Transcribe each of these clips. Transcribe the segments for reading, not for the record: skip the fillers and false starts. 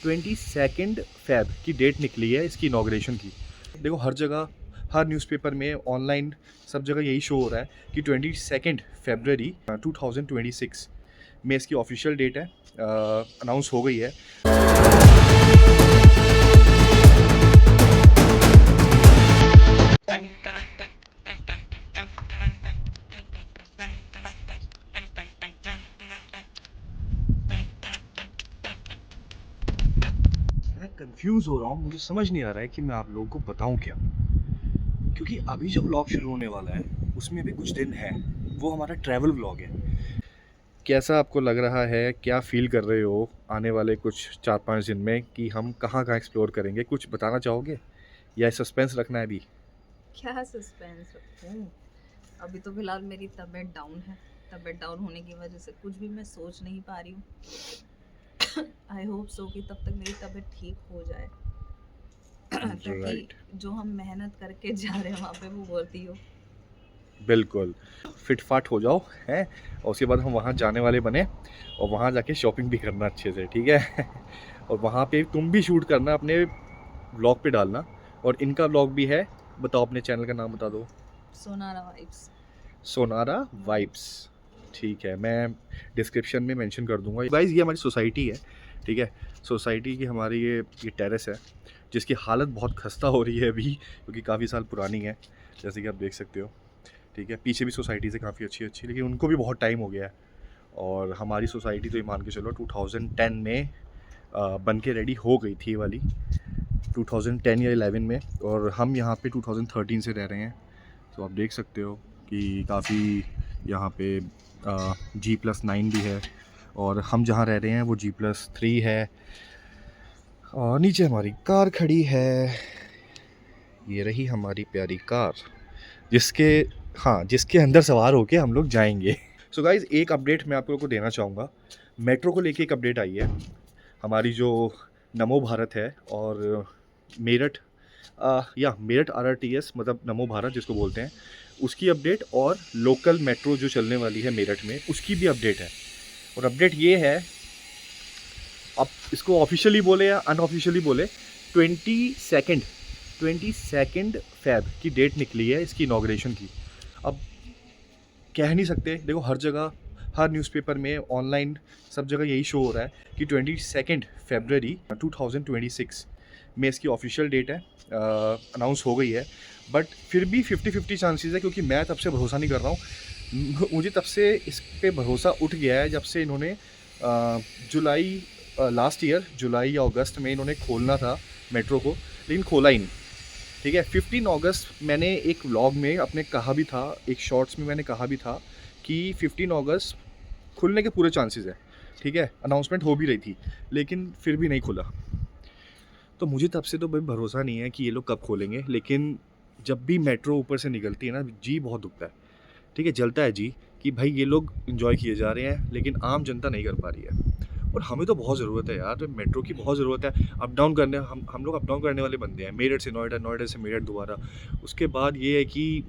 22 Feb की date निकली है इसकी इनॉग्रेशन की। देखो हर जगह, हर न्यूज़पेपर में, ऑनलाइन, सब जगह यही शो हो रहा है कि 22 फ़रवरी 2026 में इसकी ऑफिशियल डेट है, अनाउंस हो गई है। मैं कंफ्यूज हो रहा हूँ, मुझे समझ नहीं आ रहा है कि मैं आप लोगों को बताऊँ क्या, क्योंकि अभी जो व्लॉग शुरू होने वाला है उसमें भी कुछ दिन है, वो हमारा ट्रैवल व्लॉग है। कैसा आपको लग रहा है, क्या फील कर रहे हो आने वाले कुछ 4-5 दिन में कि हम कहाँ कहाँ एक्सप्लोर करेंगे? कुछ बताना चाहोगे या सस्पेंस रखना है अभी? क्या सस्पेंस रखूं? अभी तो फिलहाल मेरी तबीयत डाउन है। तबीयत डाउन होने की वजह से कुछ भी मैं सोच नहीं पा रही हूँ। आई होप सो कि तब तक मेरी तबीयत ठीक हो जाए। ताकि राइट, जो हम मेहनत करके जा रहे हैं वहाँ पे वो वर्दी हो। बिल्कुल। फिट-फाट हो जाओ, हैं? और उसके बाद हम वहाँ जाने वाले बने और वहाँ जाके शॉपिंग भी करना अच्छे से, ठीक है? और वहाँ पे तुम भी शूट करना, अपने व्लॉग पे डालना। और इनका व्लॉग भी है, बताओ अपने चैनल का नाम बता दो। सोनारा वाइब्स। सोनारा वाइब्स, ठीक है, मैं डिस्क्रिप्शन में मेंशन कर दूंगा। गाइस ये हमारी सोसाइटी है, ठीक है? सोसाइटी की हमारी ये टेरेस है, जिसकी हालत बहुत खस्ता हो रही है अभी, क्योंकि काफ़ी साल पुरानी है, जैसे कि आप देख सकते हो, ठीक है? पीछे भी सोसाइटीज़ है काफ़ी अच्छी अच्छी, लेकिन उनको भी बहुत टाइम हो गया है। और हमारी सोसाइटी तो ये मान के चलो 2010 में बन के रेडी हो गई थी ये वाली, 2010 या 11 में। और हम यहाँ पे 2013 से रह रहे हैं, तो आप देख सकते हो कि काफ़ी यहाँ पे G+9 भी है, और हम जहाँ रह रहे हैं वो G+3 है। और नीचे हमारी कार खड़ी है, ये रही हमारी प्यारी कार, जिसके हाँ, जिसके अंदर सवार होके हम लोग जाएंगे। सो गाइज़ एक अपडेट मैं आप लोगों को देना चाहूँगा। मेट्रो को लेके एक अपडेट आई है। हमारी जो नमो भारत है और मेरठ, या मेरठ RRTS, मतलब नमो भारत जिसको बोलते हैं, उसकी अपडेट, और लोकल मेट्रो जो चलने वाली है मेरठ में उसकी भी अपडेट है। और अपडेट ये है, अब इसको ऑफिशियली बोले या अनऑफिशियली बोले, 22 फ़ेब की डेट निकली है इसकी इनॉग्रेशन की। अब कह नहीं सकते, देखो हर जगह, हर न्यूज़पेपर में, ऑनलाइन, सब जगह यही शो हो रहा है कि 22 फ़रवरी 2026 में इसकी ऑफिशियल डेट है, अनाउंस हो गई है। बट फिर भी 50-50 चांसेस है, क्योंकि मैं तब से भरोसा नहीं कर रहा हूँ। मुझे तब से इस पे भरोसा उठ गया है जब से इन्होंने जुलाई, लास्ट ईयर जुलाई या अगस्त में इन्होंने खोलना था मेट्रो को, लेकिन खोला ही नहीं, ठीक है? 15 अगस्त मैंने एक व्लॉग में अपने कहा भी था, एक शॉर्ट्स में मैंने कहा भी था कि 15 अगस्त खुलने के पूरे चांसेस है, ठीक है? अनाउंसमेंट हो भी रही थी, लेकिन फिर भी नहीं खुला। तो मुझे तब से तो भाई भरोसा नहीं है कि ये लोग कब खोलेंगे, लेकिन जब भी मेट्रो ऊपर से निकलती है ना, जी बहुत दुखता है, ठीक है? जलता है जी, कि भाई ये लोग एंजॉय किए जा रहे हैं, लेकिन आम जनता नहीं कर पा रही है। और हमें तो बहुत ज़रूरत है यार, मेट्रो की बहुत ज़रूरत है। अप डाउन करने, हम लोग अप डाउन करने वाले बंदे हैं, मेरठ से नोएडा, नोएडा से मेरठ दोबारा। उसके बाद ये है कि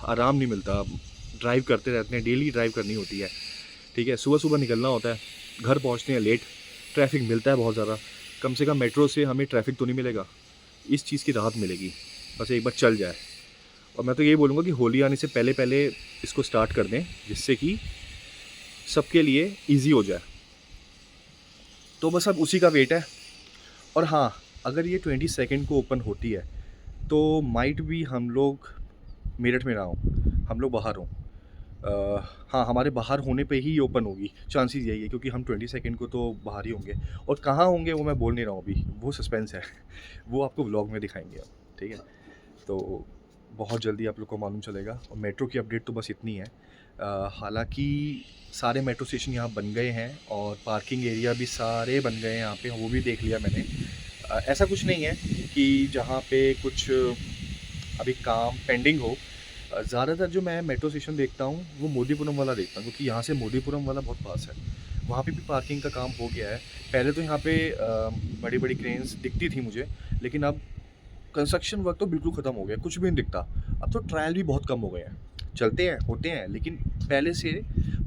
आराम नहीं मिलता, ड्राइव करते रहते हैं, डेली ड्राइव करनी होती है, ठीक है? सुबह सुबह निकलना होता है, घर पहुंचते हैं लेट, ट्रैफिक मिलता है बहुत ज़्यादा। कम से कम मेट्रो से हमें ट्रैफिक तो नहीं मिलेगा, इस चीज़ की राहत मिलेगी, बस एक बार चल जाए। और मैं तो यही बोलूँगा कि होली आने से पहले पहले इसको स्टार्ट कर दें, जिससे कि सबके लिए ईजी हो जाए। तो बस अब उसी का वेट है। और हाँ, अगर ये 22 को ओपन होती है तो माइट भी हम लोग मेरठ में ना हों, हम लोग बाहर हों। हाँ, हमारे बाहर होने पे ही ओपन होगी, चांसेस यही है, क्योंकि हम 22 को तो बाहर ही होंगे। और कहाँ होंगे वो मैं बोल नहीं रहा हूँ अभी, वो सस्पेंस है। वो आपको व्लॉग में दिखाएंगे हम, ठीक है? तो बहुत जल्दी आप लोग को मालूम चलेगा। और मेट्रो की अपडेट तो बस इतनी है। हालांकि सारे मेट्रो स्टेशन यहाँ बन गए हैं और पार्किंग एरिया भी सारे बन गए हैं यहाँ पे, वो भी देख लिया मैंने। ऐसा कुछ नहीं है कि जहाँ पे कुछ अभी काम पेंडिंग हो। ज़्यादातर जो मैं मेट्रो स्टेशन देखता हूँ वो मोदीपुरम वाला देखता हूँ, क्योंकि यहाँ से मोदीपुरम वाला बहुत पास है। वहाँ पे भी पार्किंग का काम हो गया है। पहले तो यहाँ पे बड़ी बड़ी क्रेन्स दिखती थी मुझे, लेकिन अब कंस्ट्रक्शन वर्क तो बिल्कुल ख़त्म हो गया, कुछ भी नहीं दिखता। अब तो ट्रायल भी बहुत कम हो गए हैं, चलते हैं होते हैं, लेकिन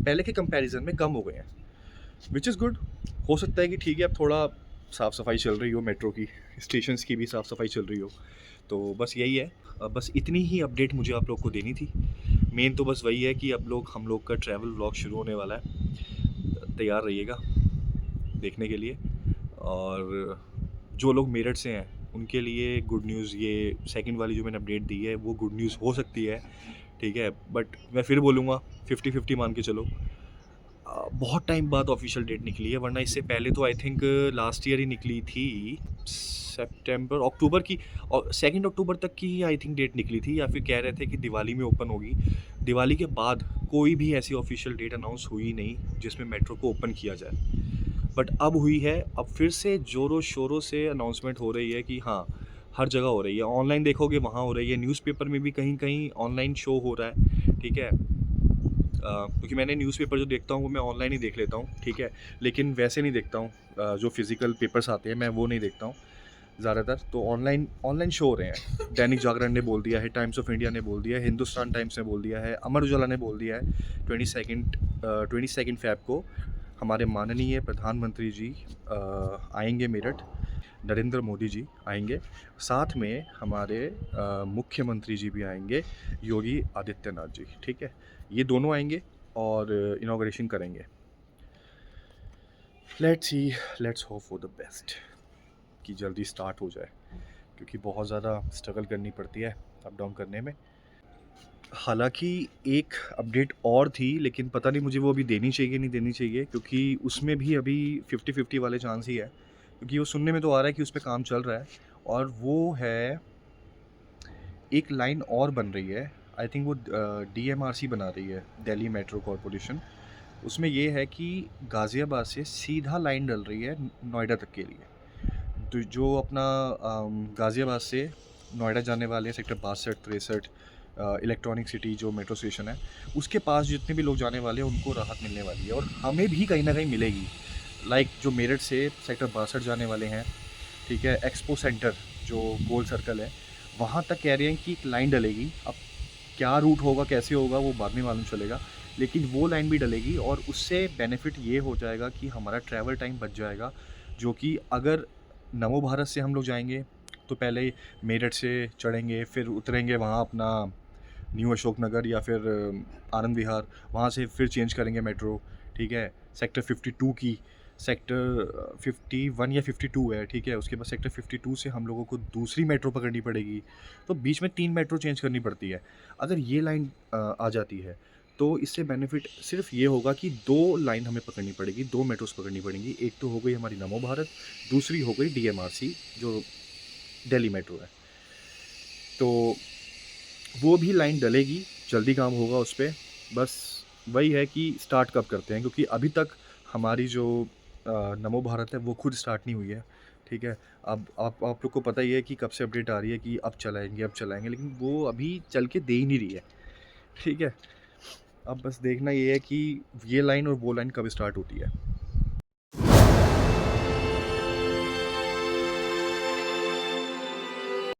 पहले के कंपैरिजन में कम हो गए हैं, विच इज़ गुड। हो सकता है कि ठीक है, अब थोड़ा साफ़ सफाई चल रही हो मेट्रो की, स्टेशंस की भी साफ़ सफाई चल रही हो। तो बस यही है, बस इतनी ही अपडेट मुझे आप लोग को देनी थी। मेन तो बस वही है कि हम लोग का ट्रैवल व्लॉग शुरू होने वाला है, तैयार रहिएगा देखने के लिए। और जो लोग मेरठ से हैं उनके लिए गुड न्यूज़, ये सेकंड वाली जो मैंने अपडेट दी है वो गुड न्यूज़ हो सकती है, ठीक है। बट मैं फिर बोलूँगा 50-50 मान के चलो। बहुत टाइम बाद ऑफिशियल डेट निकली है, वरना इससे पहले तो आई थिंक लास्ट ईयर ही निकली थी, सितंबर अक्टूबर की, और 2 अक्टूबर तक की ही आई थिंक डेट निकली थी, या फिर कह रहे थे कि दिवाली में ओपन होगी। दिवाली के बाद कोई भी ऐसी ऑफिशियल डेट अनाउंस हुई नहीं जिसमें मेट्रो को ओपन किया जाए, बट अब हुई है। अब फिर से ज़ोरों शोरों से अनाउंसमेंट हो रही है कि हाँ, हर जगह हो रही है। ऑनलाइन देखोगे वहाँ हो रही है, न्यूज़पेपर में भी कहीं कहीं ऑनलाइन शो हो रहा है, ठीक है। क्योंकि मैंने न्यूज़पेपर जो देखता हूँ वो मैं ऑनलाइन ही देख लेता हूँ, ठीक है, लेकिन वैसे नहीं देखता हूँ। जो फिज़िकल पेपर्स आते हैं मैं वो नहीं देखता हूँ ज़्यादातर, तो ऑनलाइन ऑनलाइन शो हो रहे हैं। दैनिक जागरण ने बोल दिया है, टाइम्स ऑफ इंडिया ने बोल दिया है, हिंदुस्तान टाइम्स ने बोल दिया है, अमर उजाला ने बोल दिया है 22 फ़ेब को हमारे माननीय प्रधानमंत्री जी आएंगे मेरठ, नरेंद्र मोदी जी आएंगे, साथ में हमारे मुख्यमंत्री जी भी आएंगे, योगी आदित्यनाथ जी, ठीक है। ये दोनों आएंगे और इनॉग्रेशन करेंगे। Let's see, let's hope for the best कि जल्दी स्टार्ट हो जाए, क्योंकि बहुत ज़्यादा स्ट्रगल करनी पड़ती है अप डाउन करने में। हालांकि एक अपडेट और थी, लेकिन पता नहीं मुझे वो अभी देनी चाहिए नहीं देनी चाहिए, क्योंकि उसमें भी अभी 50-50 वाले चांस ही है, क्योंकि वो सुनने में तो आ रहा है कि उस पर काम चल रहा है। और वो है, एक लाइन और बन रही है, आई थिंक वो DMRC बना रही है, दिल्ली मेट्रो कॉरपोरेशन। उसमें ये है कि गाज़ियाबाद से सीधा लाइन डल रही है नोएडा तक के लिए। तो जो अपना गाज़ियाबाद से नोएडा जाने वाले सेक्टर 62-63 इलेक्ट्रॉनिक सिटी जो मेट्रो स्टेशन है, उसके पास जितने भी लोग जाने वाले हैं उनको राहत मिलने वाली है, और हमें भी कहीं ना कहीं मिलेगी। लाइक जो मेरठ से सेक्टर 62 जाने वाले हैं, ठीक है, एक्सपो सेंटर जो गोल सर्कल है, वहाँ तक कह रहे हैं कि एक लाइन डलेगी। अब क्या रूट होगा, कैसे होगा, वो बाद में मालूम चलेगा, लेकिन वो लाइन भी डलेगी, और उससे बेनिफिट ये हो जाएगा कि हमारा ट्रैवल टाइम बच जाएगा। जो कि अगर नमो भारत से हम लोग जाएंगे तो पहले मेरठ से चढ़ेंगे, फिर उतरेंगे वहाँ अपना न्यू अशोक नगर या फिर आनंद विहार, वहाँ से फिर चेंज करेंगे मेट्रो, ठीक है। सेक्टर 52 की, सेक्टर 51 या 52 है, ठीक है, उसके बाद सेक्टर 52 से हम लोगों को दूसरी मेट्रो पकड़नी पड़ेगी, तो बीच में 3 मेट्रो चेंज करनी पड़ती है। अगर ये लाइन आ जाती है तो इससे बेनिफिट सिर्फ ये होगा कि 2 लाइन हमें पकड़नी पड़ेगी, 2 मेट्रोस पकड़नी पड़ेंगी। एक तो हो गई हमारी नमो भारत, दूसरी हो गई DMRC जो दिल्ली मेट्रो है। तो वो भी लाइन डलेगी, जल्दी काम होगा उस पे। बस वही है कि स्टार्ट कब करते हैं, क्योंकि अभी तक हमारी जो नमो भारत है वो खुद स्टार्ट नहीं हुई है, ठीक है। अब आप लोग को पता ही है कि कब से अपडेट आ रही है कि अब चलाएंगे, लेकिन वो अभी चल के दे ही नहीं रही है, ठीक है। अब बस देखना ये है कि ये लाइन और वो लाइन कब स्टार्ट होती है।